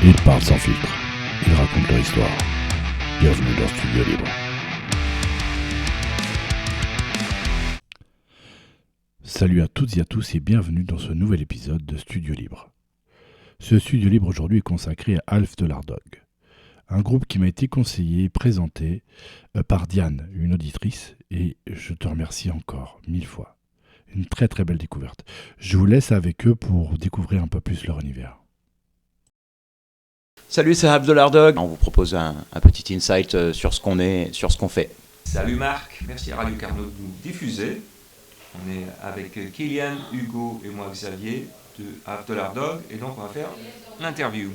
Ils parlent sans filtre. Ils racontent leur histoire. Bienvenue dans Studio Libre. Salut à toutes et à tous et bienvenue dans ce nouvel épisode de Studio Libre. Ce Studio Libre aujourd'hui est consacré à Half de Lardog, un groupe qui m'a été conseillé et présenté par Diane, une auditrice, et je te remercie encore 1000 fois. Une très très belle découverte. Je vous laisse avec eux pour découvrir un peu plus leur univers. Salut, c'est Half de Lardog. On vous propose un petit insight sur ce qu'on est, sur ce qu'on fait. Salut Marc, merci à Radio Carnot de nous diffuser. On est avec Kylian, Hugo et moi Xavier de Half de Lardog et donc on va faire l'interview.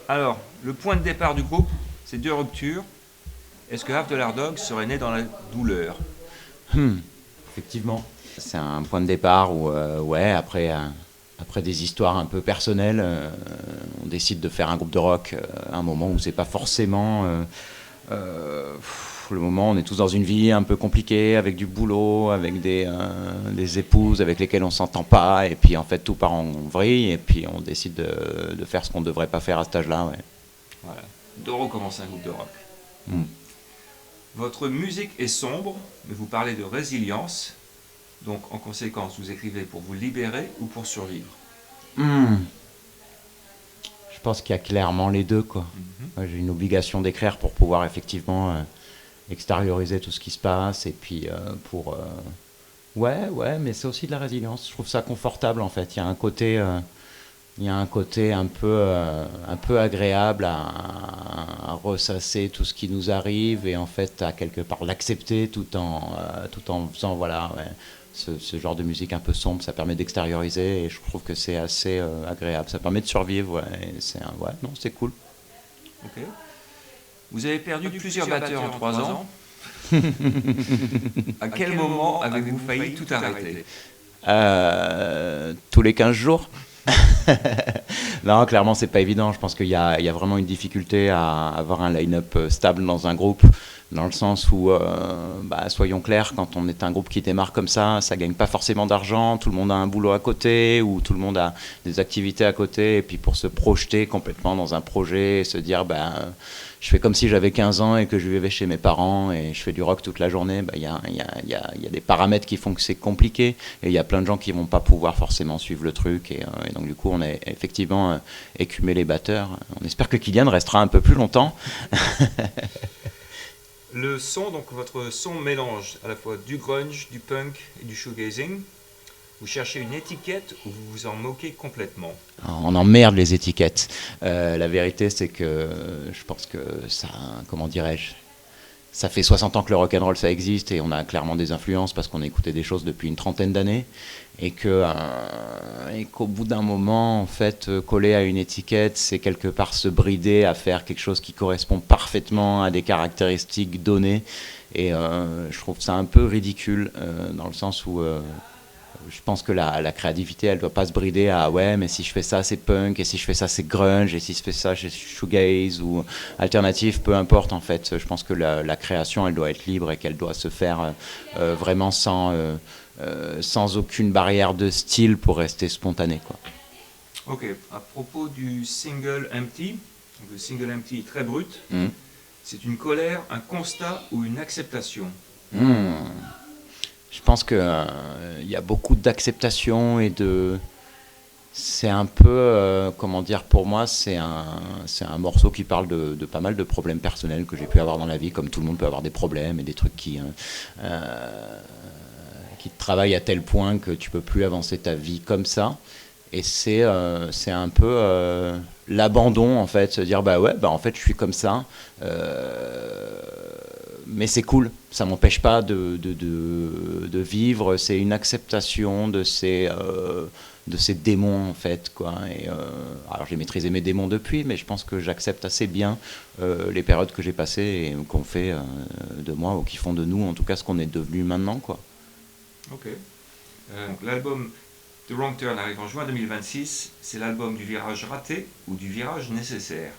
Alors, le point de départ du groupe, c'est deux ruptures. Est-ce que Half de Lardog serait né dans la douleur ? Effectivement. C'est un point de départ où, après des histoires un peu personnelles, on décide de faire un groupe de rock à un moment où c'est pas forcément le moment. On est tous dans une vie un peu compliquée, avec du boulot, avec des épouses avec lesquelles on s'entend pas, et puis en fait tout part en vrille, et puis on décide de faire ce qu'on devrait pas faire à cet âge-là. Ouais. Voilà, de recommencer un groupe de rock. Votre musique est sombre, mais vous parlez de résilience. Donc, en conséquence, vous écrivez pour vous libérer ou pour survivre ? Je pense qu'il y a clairement les deux, quoi. Moi, j'ai une obligation d'écrire pour pouvoir effectivement extérioriser tout ce qui se passe, et puis mais c'est aussi de la résilience. Je trouve ça confortable, en fait. Il y a un côté un peu agréable à ressasser tout ce qui nous arrive, et en fait à quelque part l'accepter tout en faisant ce genre de musique un peu sombre. Ça permet d'extérioriser, et je trouve que c'est assez agréable. Ça permet de survivre, c'est cool. Ok. Vous avez perdu plusieurs batteurs en 3 ans. À quel moment avez-vous failli tout arrêter ? Tous les 15 jours. Non, clairement c'est pas évident. Je pense qu'il y a vraiment une difficulté à avoir un line-up stable dans un groupe, dans le sens où, soyons clairs, quand on est un groupe qui démarre comme ça gagne pas forcément d'argent, tout le monde a un boulot à côté, ou tout le monde a des activités à côté, et puis pour se projeter complètement dans un projet et se dire je fais comme si j'avais 15 ans et que je vivais chez mes parents et je fais du rock toute la journée, il y a des paramètres qui font que c'est compliqué, et il y a plein de gens qui vont pas pouvoir forcément suivre le truc, et donc du coup on a effectivement écumé les batteurs. On espère que Kylian restera un peu plus longtemps. Le son, donc votre son mélange à la fois du grunge, du punk et du shoegazing. Vous cherchez une étiquette ou vous vous en moquez complètement ? On emmerde les étiquettes. La vérité, c'est que je pense que ça, ça fait 60 ans que le rock'n'roll ça existe, et on a clairement des influences parce qu'on a écouté des choses depuis une trentaine d'années, et qu'au bout d'un moment, en fait, coller à une étiquette, c'est quelque part se brider à faire quelque chose qui correspond parfaitement à des caractéristiques données, et je trouve ça un peu ridicule, dans le sens où je pense que la créativité, elle doit pas se brider à mais si je fais ça c'est punk, et si je fais ça c'est grunge, et si je fais ça c'est shoegaze ou alternative, peu importe en fait. Je pense que la création, elle doit être libre, et qu'elle doit se faire vraiment sans aucune barrière de style pour rester spontanée, quoi. Ok, à propos du single Empty, le single Empty est très brut. C'est une colère, un constat ou une acceptation ? Je pense qu'il y a beaucoup d'acceptation, et c'est un peu, pour moi, c'est un morceau qui parle de pas mal de problèmes personnels que j'ai pu avoir dans la vie, comme tout le monde peut avoir des problèmes et des trucs qui te travaillent à tel point que tu peux plus avancer ta vie comme ça. Et c'est un peu l'abandon, en fait, se dire en fait je suis comme ça, mais c'est cool, ça m'empêche pas de vivre. C'est une acceptation de ces démons, en fait, quoi. Et alors j'ai maîtrisé mes démons depuis, mais je pense que j'accepte assez bien les périodes que j'ai passées, et qu'on fait de moi, ou qui font de nous en tout cas ce qu'on est devenu maintenant, quoi. Ok. Donc l'album The Wrong Turn arrive en juin 2026. C'est l'album du virage raté ou du virage nécessaire ?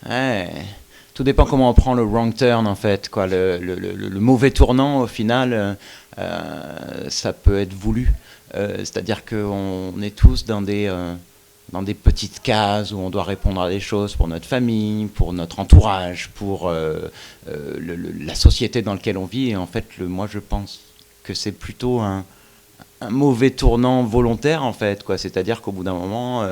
Ouais. Tout dépend comment on prend le wrong turn, en fait, quoi. Le mauvais tournant, au final, ça peut être voulu. C'est-à-dire qu'on est tous dans des dans des petites cases où on doit répondre à des choses pour notre famille, pour notre entourage, pour la société dans laquelle on vit. Et en fait, moi, je pense que c'est plutôt un mauvais tournant volontaire, en fait, quoi. C'est-à-dire qu'au bout d'un moment,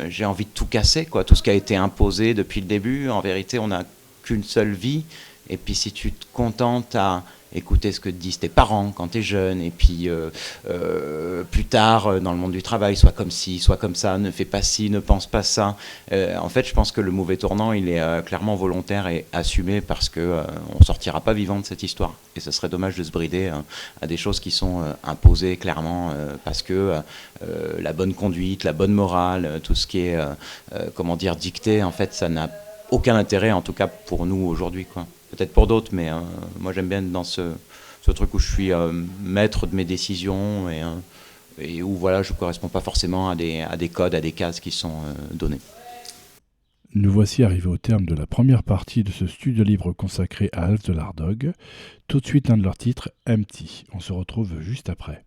j'ai envie de tout casser, quoi. Tout ce qui a été imposé depuis le début, en vérité, on n'a qu'une seule vie. Et puis si tu te contentes à écouter ce que te disent tes parents quand tu es jeune, et puis plus tard dans le monde du travail, soit comme ci, soit comme ça, ne fais pas ci, ne pense pas ça. En fait, je pense que le mauvais tournant, il est clairement volontaire et assumé, parce qu'on ne sortira pas vivant de cette histoire. Et ce serait dommage de se brider à des choses qui sont imposées clairement, parce que la bonne conduite, la bonne morale, tout ce qui est dicté, en fait, ça n'a aucun intérêt, en tout cas pour nous aujourd'hui, quoi. Peut-être pour d'autres, mais moi j'aime bien être dans ce truc où je suis maître de mes décisions, et où voilà, je ne corresponds pas forcément à des codes, à des cases qui sont donnés. Nous voici arrivés au terme de la première partie de ce studio libre consacré à Alf de Lardog. Tout de suite, un de leurs titres, Empty. On se retrouve juste après.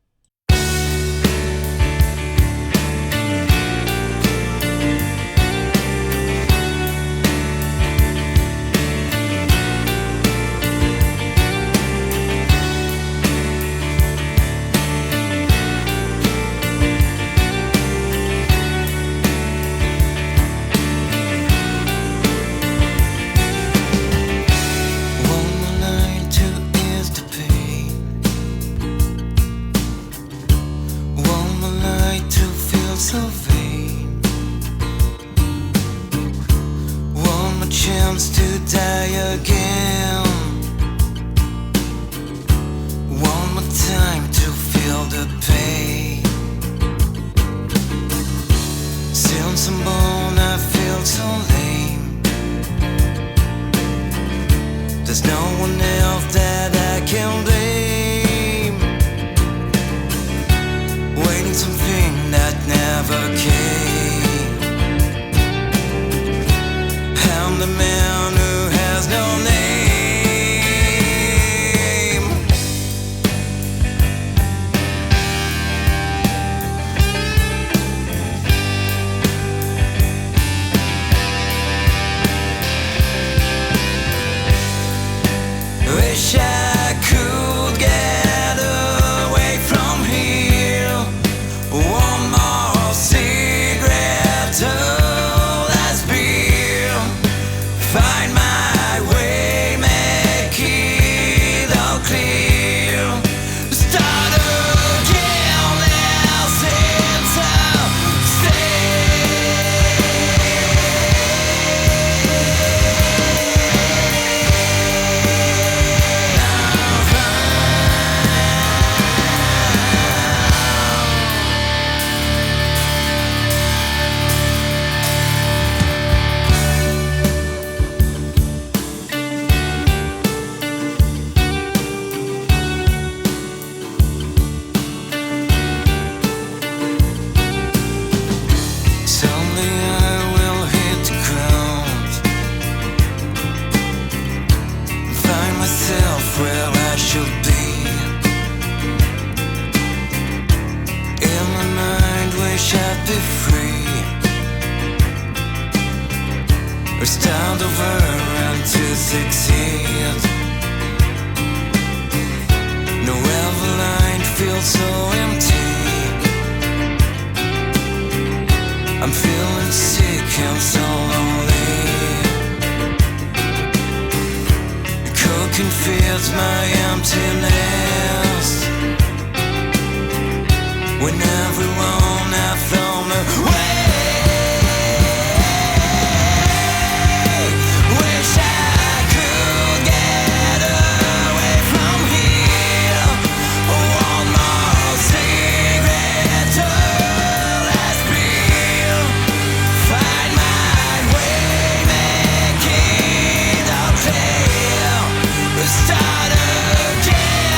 Start again,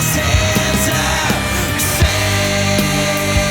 since I say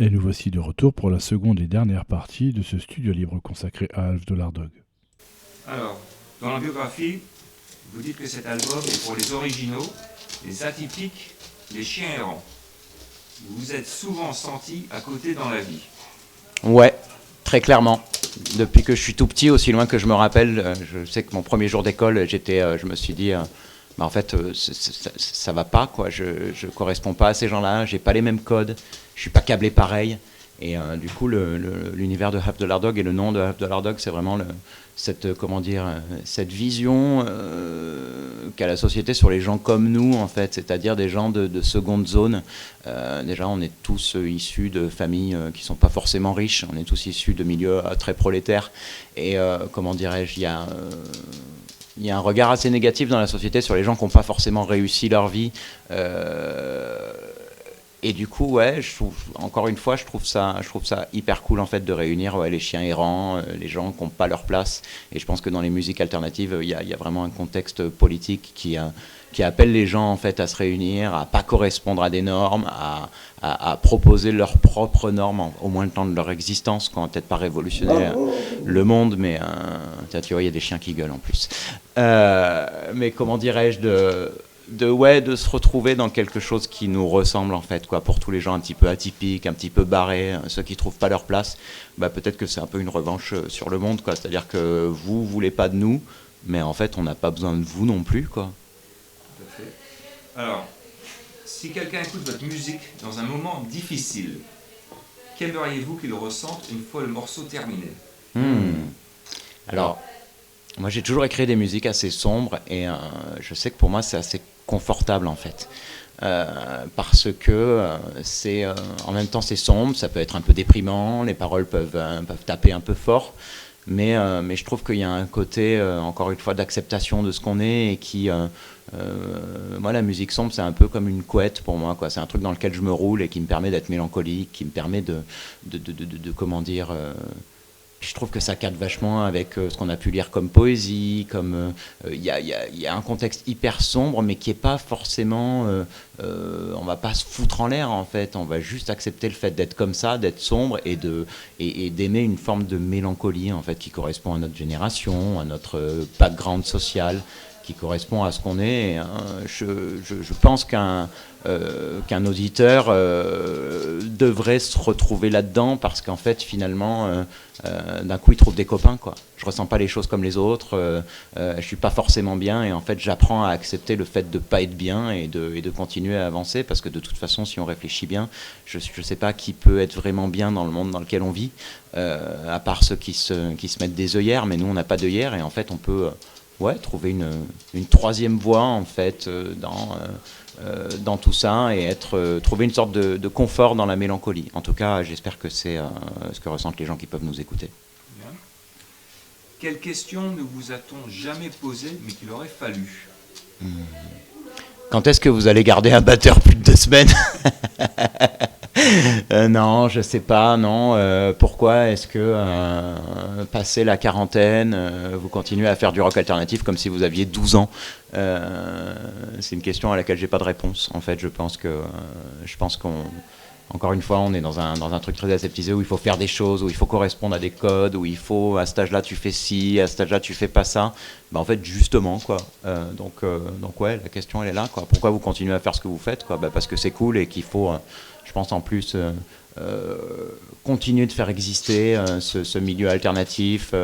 Et nous voici de retour pour la seconde et dernière partie de ce studio libre consacré à Alf de Lardog. Alors, dans la biographie, vous dites que cet album est pour les originaux, les atypiques, les chiens errants. Vous vous êtes souvent senti à côté dans la vie. Ouais, très clairement. Depuis que je suis tout petit, aussi loin que je me rappelle, je sais que mon premier jour d'école, je me suis dit, en fait, ça va pas, quoi. Je corresponds pas à ces gens-là, j'ai pas les mêmes codes, je suis pas câblé pareil. Et du coup, l'univers de Alf de Lardog et le nom de Alf de Lardog, c'est vraiment cette vision qu'a la société sur les gens comme nous, en fait, c'est-à-dire des gens de seconde zone. Déjà, on est tous issus de familles qui sont pas forcément riches, on est tous issus de milieux très prolétaires. Et il y a un regard assez négatif dans la société sur les gens qui n'ont pas forcément réussi leur vie. Et du coup, ouais, je trouve ça hyper cool en fait de réunir les chiens errants, les gens qui n'ont pas leur place. Et je pense que dans les musiques alternatives, il y a vraiment un contexte politique qui appelle les gens en fait à se réunir, à pas correspondre à des normes, à proposer leurs propres normes, au moins le temps de leur existence, qu'on va peut-être pas révolutionner le monde, mais tu vois, il y a des chiens qui gueulent en plus. Mais comment dirais-je de se retrouver dans quelque chose qui nous ressemble en fait, quoi, pour tous les gens un petit peu atypiques, un petit peu barrés, ceux qui trouvent pas leur place, peut-être que c'est un peu une revanche sur le monde, quoi. C'est-à-dire que vous voulez pas de nous, mais en fait on n'a pas besoin de vous non plus, quoi. Tout à fait. Alors, si quelqu'un écoute votre musique dans un moment difficile, qu'aimeriez-vous qu'il ressente une fois le morceau terminé ? Alors, moi j'ai toujours écrit des musiques assez sombres et je sais que pour moi c'est assez confortable en fait. Parce que en même temps c'est sombre, ça peut être un peu déprimant, les paroles peuvent taper un peu fort, mais je trouve qu'il y a un côté, encore une fois, d'acceptation de ce qu'on est et qui... moi la musique sombre c'est un peu comme une couette pour moi, quoi. C'est un truc dans lequel je me roule et qui me permet d'être mélancolique, qui me permet de comment dire... Je trouve que ça cadre vachement avec ce qu'on a pu lire comme poésie, comme il y a un contexte hyper sombre, mais qui est pas forcément, on va pas se foutre en l'air en fait, on va juste accepter le fait d'être comme ça, d'être sombre et d'aimer une forme de mélancolie en fait qui correspond à notre génération, à notre background social, qui correspond à ce qu'on est. Je pense qu'un auditeur devrait se retrouver là-dedans parce qu'en fait finalement d'un coup il trouve des copains, quoi. Je ressens pas les choses comme les autres, je suis pas forcément bien et en fait j'apprends à accepter le fait de pas être bien et de continuer à avancer parce que de toute façon si on réfléchit bien, je sais pas qui peut être vraiment bien dans le monde dans lequel on vit, à part ceux qui se mettent des œillères, mais nous on n'a pas d'œillères et en fait on peut trouver une troisième voie en fait dans tout ça et trouver une sorte de confort dans la mélancolie. En tout cas, j'espère que c'est ce que ressentent les gens qui peuvent nous écouter. Bien. Quelle question ne vous a-t-on jamais posée mais qu'il aurait fallu ? Quand est-ce que vous allez garder un batteur plus de 2 semaines ? Non, je sais pas, non. Pourquoi est-ce que, passé la quarantaine, vous continuez à faire du rock alternatif comme si vous aviez 12 ans ? C'est une question à laquelle j'ai pas de réponse. En fait, je pense qu'on... Encore une fois, on est dans un truc très aseptisé où il faut faire des choses, où il faut correspondre à des codes, où il faut, à cet âge-là, tu fais ci, à cet âge-là, tu fais pas ça. En fait, justement, quoi. Donc ouais, la question, elle est là, quoi. Pourquoi vous continuez à faire ce que vous faites, quoi ? Parce que c'est cool et qu'il faut, je pense, en plus... continuer de faire exister ce milieu alternatif,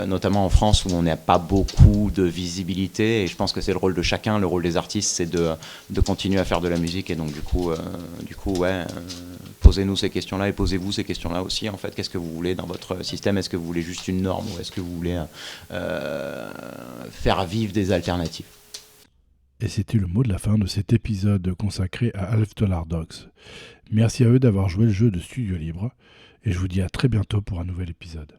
notamment en France où on n'a pas beaucoup de visibilité et je pense que c'est le rôle de chacun, le rôle des artistes, c'est de continuer à faire de la musique et donc du coup posez-nous ces questions-là et posez-vous ces questions-là aussi en fait. Qu'est-ce que vous voulez dans votre système ? Est-ce que vous voulez juste une norme ou est-ce que vous voulez faire vivre des alternatives ? Et c'était le mot de la fin de cet épisode consacré à Alf de Lardog. Merci à eux d'avoir joué le jeu de Studio Libre, et je vous dis à très bientôt pour un nouvel épisode.